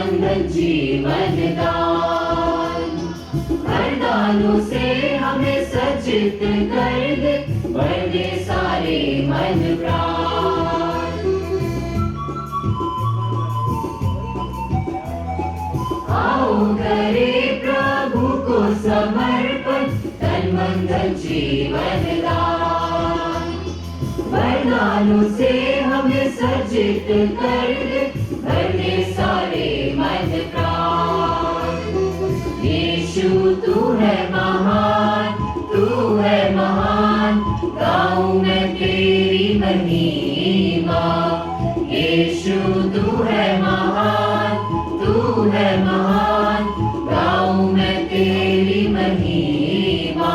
बंधन जीवन दान। वरदानों से हमें सज्जित कर दे, भर दे सारे मन प्राण। आओ करे प्रभु को समर्पण, तन मन धन जीवन दान। वरदानों से हमें सज्जित कर दे, भर दे सारे मन प्राण। यीशु तू है महान, तू है महान, गाऊं मैं तेरी महिमा। यीशु तू है महान, तू है महान, गाऊं मैं तेरी महिमा।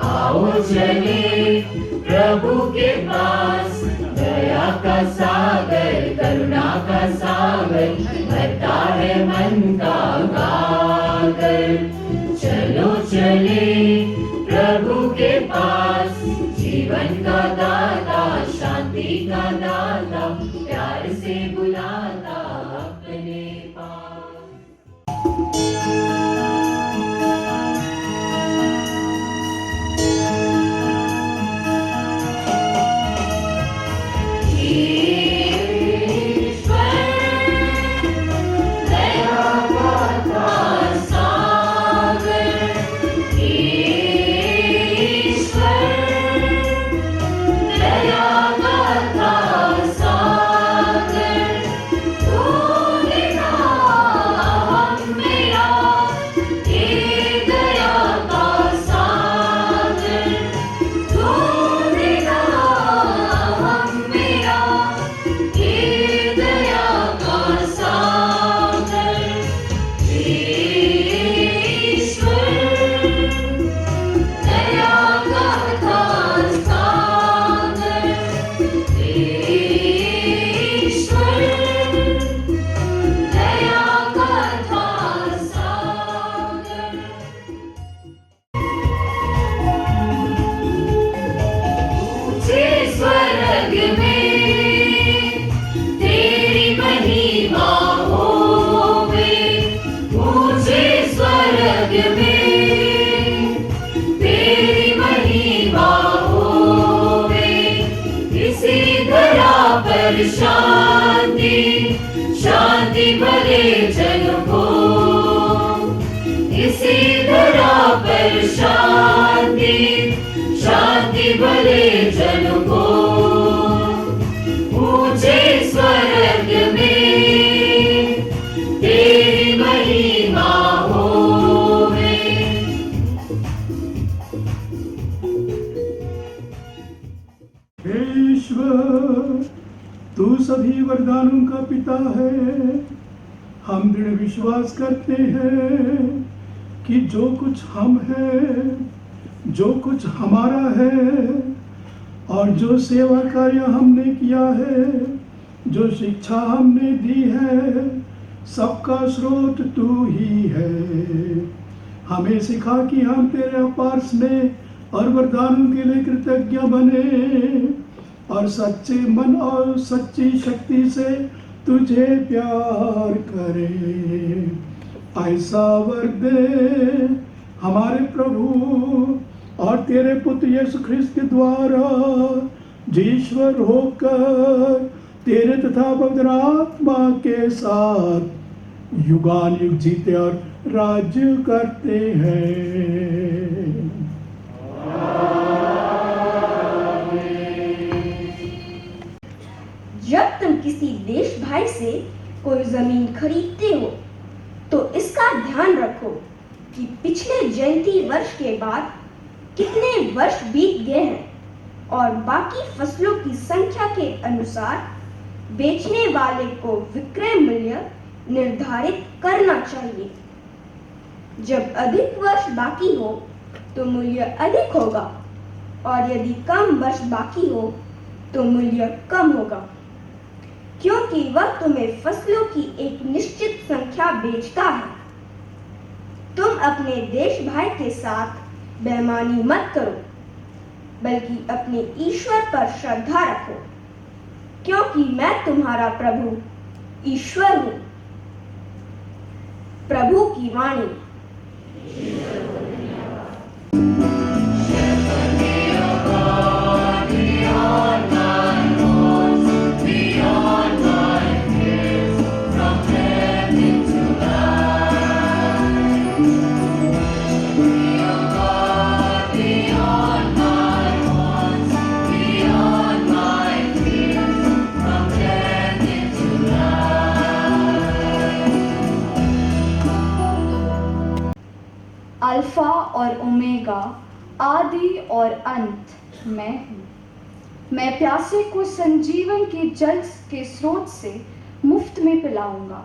आओ चले प्रभु के पास, दया का सागर करुणा का सागर भरता है मन का गागर। चलो चले प्रभु के पास, जीवन का दाता शांति का दाता प्यार से बुलाता अपने पास। शांति शांति भले जन को, इसी धरा पर शांति शांति भले जन को। ऊंचे स्वर्ग में तेरी महिमा होवे। ईश्वर तू सभी वरदानों का पिता है। हम दृढ़ विश्वास करते हैं कि जो कुछ हम हैं, जो कुछ हमारा है और जो सेवा कार्य हमने किया है, जो शिक्षा हमने दी है, सबका स्रोत तू ही है। हमें सिखा कि हम तेरे अपार स्नेह और वरदानों के लिए कृतज्ञ बने और सच्चे मन और सच्ची शक्ति से तुझे प्यार करें। ऐसा वर दे हमारे प्रभु और तेरे पुत्र यीशु ख्रिस्त के द्वारा, जीश्वर होकर तेरे तथा पवित्र आत्मा के साथ युगान युग जीते और राज्य करते हैं। जब तुम किसी देश भाई से कोई जमीन खरीदते हो तो इसका ध्यान रखो कि पिछले जयंती वर्ष के बाद कितने वर्ष बीत गए हैं और बाकी फसलों की संख्या के अनुसार बेचने वाले को विक्रय मूल्य निर्धारित करना चाहिए। जब अधिक वर्ष बाकी हो तो मूल्य अधिक होगा और यदि कम वर्ष बाकी हो तो मूल्य कम होगा, क्योंकि वह तुम्हें फसलों की एक निश्चित संख्या बेचता है। तुम अपने देश भाई के साथ बेईमानी मत करो, बल्कि अपने ईश्वर पर श्रद्धा रखो, क्योंकि मैं तुम्हारा प्रभु ईश्वर हूँ। प्रभु की वाणी। अल्फा और ओमेगा, आदि और अंत मैं हूँ। मैं प्यासे को संजीवन के जल के स्रोत से मुफ्त में पिलाऊंगा।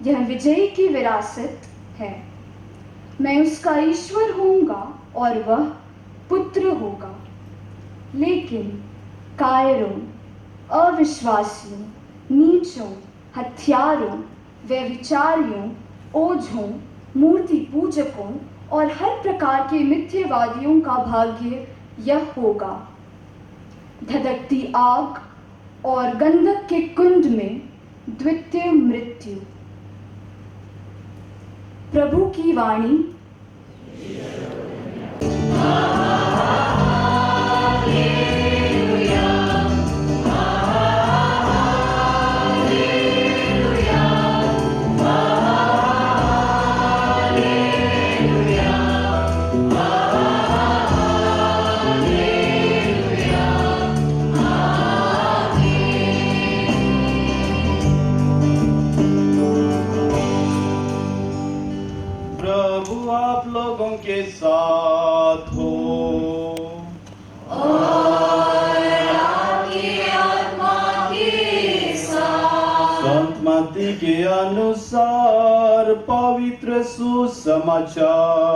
यह विजयी की विरासत है। मैं उसका ईश्वर होऊंगा और वह पुत्र होगा। लेकिन कायरों, अविश्वासियों, नीचों, हत्यारों, व्यभिचारियों, ओझों, मूर्ति पूजकों और हर प्रकार के मिथ्यवादियों का भाग्य यह होगा। धधकती आग और गंधक के कुंड में द्वितीय मृत्यु। प्रभु की वाणी। प्रभु आप लोगों के साथ हो। संत मत्ती के अनुसार पवित्र सुसमाचार।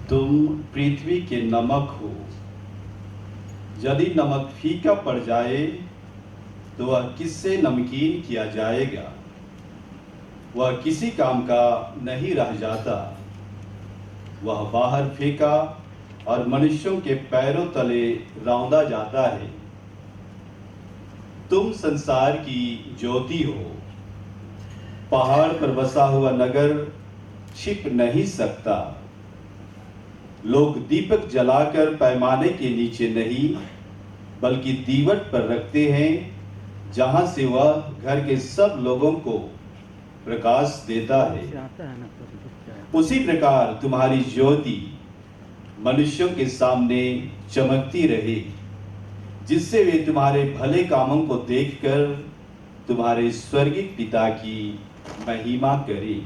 तुम पृथ्वी के नमक हो। यदि नमक फीका पड़ जाए तो वह किससे नमकीन किया जाएगा? वह किसी काम का नहीं रह जाता। वह बाहर फेंका और मनुष्यों के पैरों तले रौंदा जाता है। तुम संसार की ज्योति हो। पहाड़ पर बसा हुआ नगर छिप नहीं सकता। लोग दीपक जलाकर पैमाने के नीचे नहीं बल्कि दीवट पर रखते हैं, जहां से वह घर के सब लोगों को प्रकाश देता है। उसी प्रकार तुम्हारी ज्योति मनुष्यों के सामने चमकती रहे, जिससे वे तुम्हारे भले कामों को देखकर तुम्हारे स्वर्गीय पिता की महिमा करें।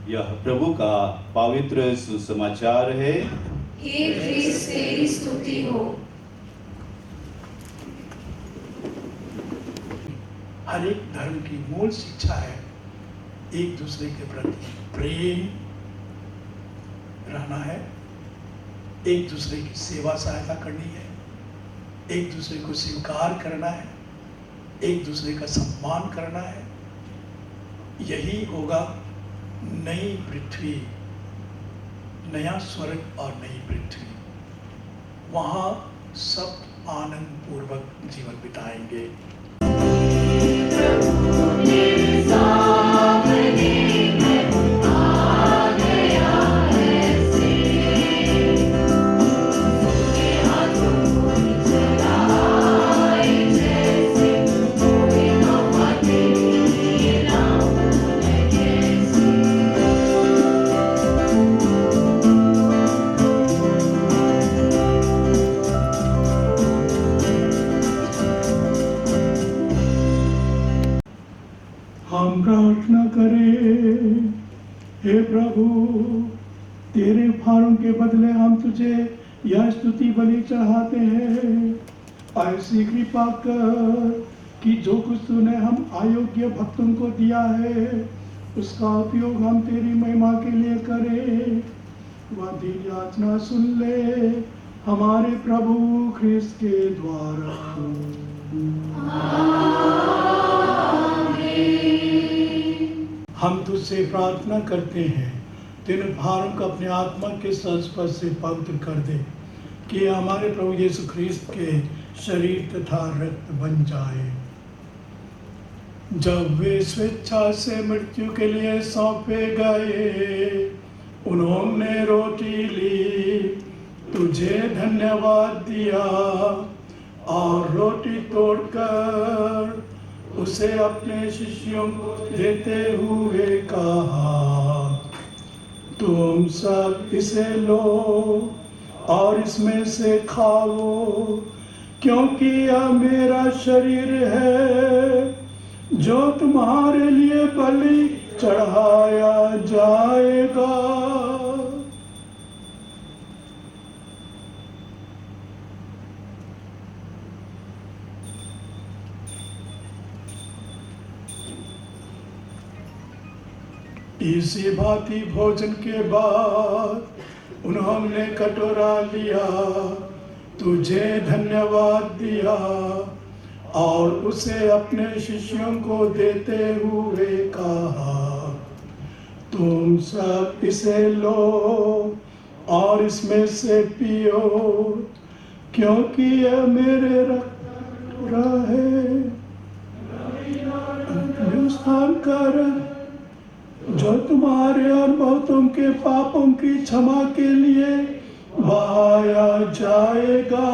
यह प्रभु का पवित्र सुसमाचार है। हे ख्रीस्त तेरी स्तुति हो। हर एक धर्म की मूल शिक्षा है एक दूसरे के प्रति प्रेम रहना है, एक दूसरे की सेवा सहायता करनी है, एक दूसरे को स्वीकार करना है, एक दूसरे का सम्मान करना है। यही होगा नई पृथ्वी, नया स्वर्ग और नई पृथ्वी। वहाँ सब आनंद पूर्वक जीवन बिताएंगे। हम प्रार्थना करें। हे प्रभु, तेरे भारों के बदले हम तुझे यह स्तुति बलि चढ़ाते हैं। ऐसी कृपा कर कि जो कुछ तूने हम अयोग्य भक्तों को दिया है उसका उपयोग हम तेरी महिमा के लिए करें। वह दीन याचना सुन ले हमारे प्रभु ख्रिस्त के द्वारा। हम तुझसे प्रार्थना करते हैं, तीन भारों को अपने आत्मा के संस्पर्श से पवित्र कर दे, कि हमारे प्रभु यीशु ख्रिस्त के शरीर तथा रक्त बन जाए। जब वे स्वेच्छा से मृत्यु के लिए सौंपे गए, उन्होंने रोटी ली, तुझे धन्यवाद दिया और रोटी तोड़कर उसे अपने शिष्यों को देते हुए कहा, तुम सब इसे लो और इसमें से खाओ, क्योंकि यह मेरा शरीर है जो तुम्हारे लिए बलि चढ़ाया जाएगा। इसी भांति भोजन के बाद उन्होंने कटोरा लिया, तुझे धन्यवाद दिया और उसे अपने शिष्यों को देते हुए कहा, तुम सब इसे लो और इसमें से पियो, क्योंकि यह मेरे रक्त का कटोरा है, हिंदुस्तान का रक्त, जो तुम्हारे और बहुतों के पापों की क्षमा के लिए बहाया जाएगा।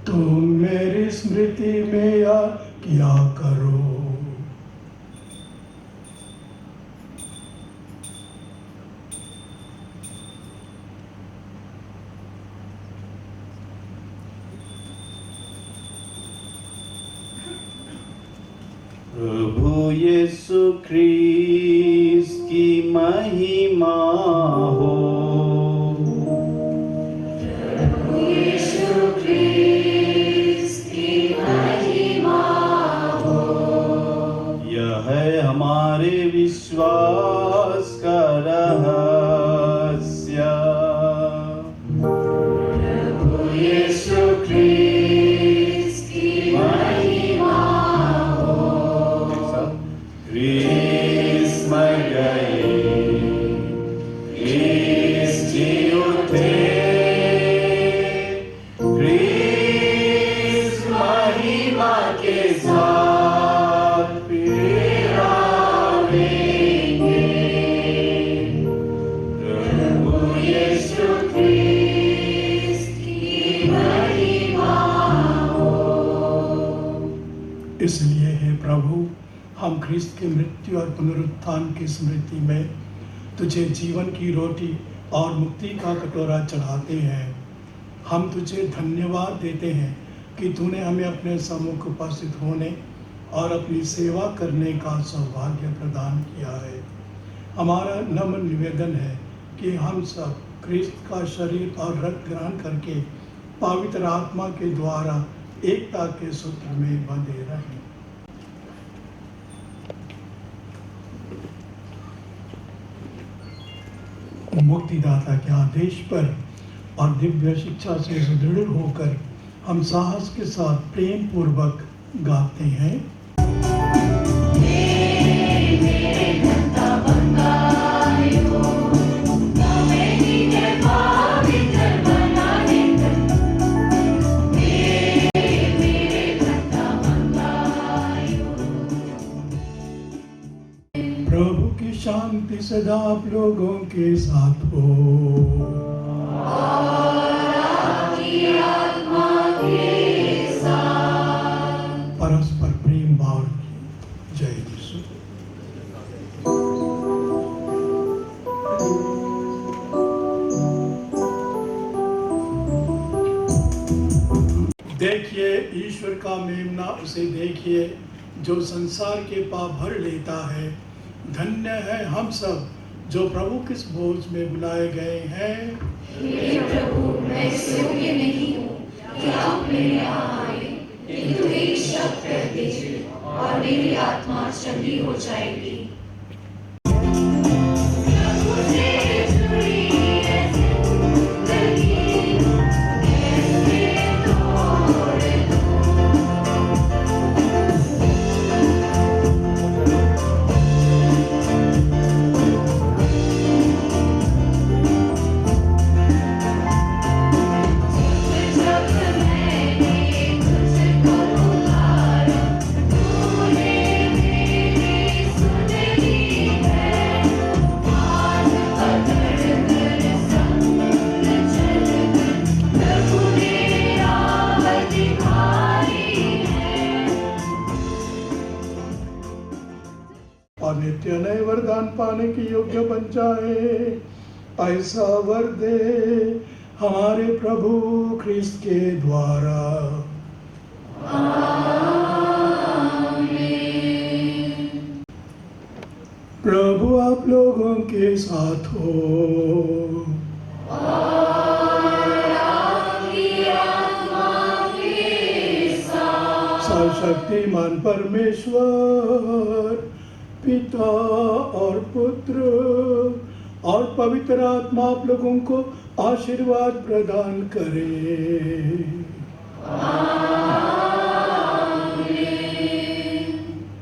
तुम मेरी स्मृति में या किया करो। प्रभु यीशु ख्रीस्त की महिमा हो। प्रभु यीशु ख्रीस्त की महिमा हो। यह है हमारे विश्वास का रहस्य। प्रभु यीशु ख्रीस्त की महिमा हो। ख्रीस्त मर गए, ख्रीस्त जी उठे, ख्रीस्त महिमा के साथ फिर आएंगे। प्रभु यीशु ख्रीस्त की महिमा हो। इसलिए हे प्रभु, हम ख्रिस्त की मृत्यु और पुनरुत्थान की स्मृति में तुझे जीवन की रोटी और मुक्ति का कटोरा चढ़ाते हैं। हम तुझे धन्यवाद देते हैं कि तूने हमें अपने सम्मुख उपस्थित होने और अपनी सेवा करने का सौभाग्य प्रदान किया है। हमारा नम्र निवेदन है कि हम सब ख्रिस्त का शरीर और रक्त ग्रहण करके पवित्र आत्मा के द्वारा एकता के सूत्र में बंधे रहें। मुक्तिदाता के आदेश पर और दिव्य शिक्षा से सुदृढ़ होकर हम साहस के साथ प्रेम पूर्वक गाते हैं। प्रभु की शांति सदा आप लोगों के साथ हो। परस्पर प्रेम भाव की जय यीशु। देखिए ईश्वर का मेमना, उसे देखिए जो संसार के पाप भर लेता है। धन्य है हम सब जो प्रभु किस भोज में बुलाए गए हैं। हे प्रभु, मैं इस योग्य नहीं हूँ कि आप मेरे यहाँ आए, किंतु एक शब्द कह दीजिए और मेरी आत्मा चंगी हो जाएगी। नित्य नए वरदान पाने की योग्य बन जाए, ऐसा वर दे हमारे प्रभु ख्रिस्त के द्वारा। प्रभु आप लोगों के साथ हो। सर्वशक्तिमान परमेश्वर पिता और पुत्र और पवित्र आत्मा आप लोगों को आशीर्वाद प्रदान करे।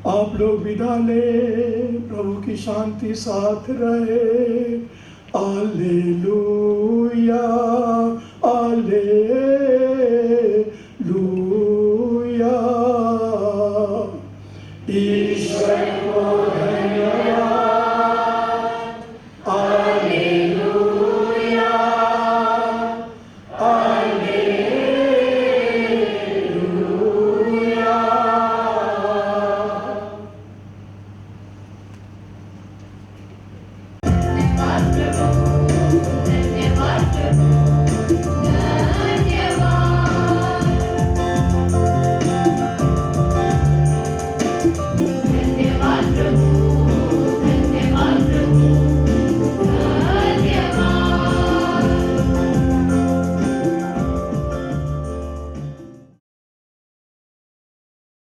आप लोग विदा ले, प्रभु की शांति साथ रहे। आलेलुया, आलेलुया।